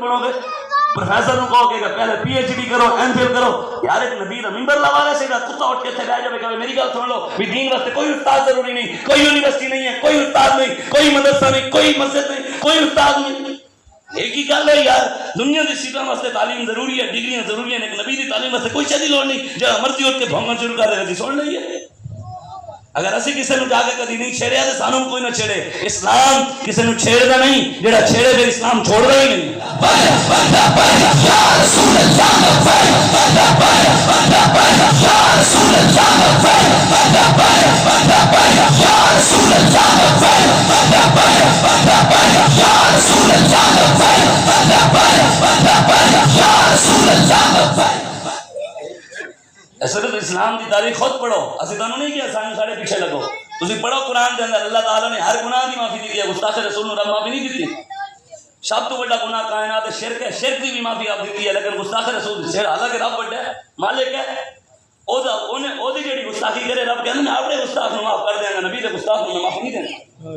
بنو گے پروفیسر کو کہو کہ پہلے پی ایچ ڈی کرو ایم فل کرو یار ایک نبی دا ممبر لوا سے کتا اٹھ کے تھے بیٹھ جائے کہ میری گل سن لو بھی دین واسطے کوئی استاد ضروری نہیں کوئی یونیورسٹی نہیں ہے کوئی استاد نہیں کوئی مدرسہ نہیں کوئی مسجد نہیں کوئی استاد نہیں ایک ہی گل ہے یار دنیا کی سیٹوں واسطے تعلیم ضروری ہے ڈگریاں ضروری ہیں لیکن نبی دی تعلیم واسطے کوئی شے دی لوڑ نہیں جب مرضی اٹھ کے بھونگن شروع کر دے سن لئیے اگر اسی کسی نے جا کے کدی نہیں چھیڑیا تو سانوں کوئی نہ چھیڑے اسلام کسی نے چھیڑدا نہیں جڑا چھیڑے پھر اسلام چھوڑدا ہی نہیں صرف اسلام کی تاریخ خود پڑھو اسی تانوں نہیں کہ سانوں سارے پیچھے لگو تسی پڑھو قرآن کے اندر اللہ تعالیٰ نے ہر گناہ کی معافی دی ہے گستاخ رسول نے رب معافی نہیں دیتی سب تو بڑا گناہ کائنات شرک ہے شرک کی بھی معافی آپ دیتی ہے لیکن گستاخ رسول سے حالانکہ رب بڑا ہے مالک ہے او دی جڑی گستاخی کرے رب کہندا میں اپنے گستاخ نو معاف کر دیاں گا نبی دے گستاخ نو معافی نہیں دینا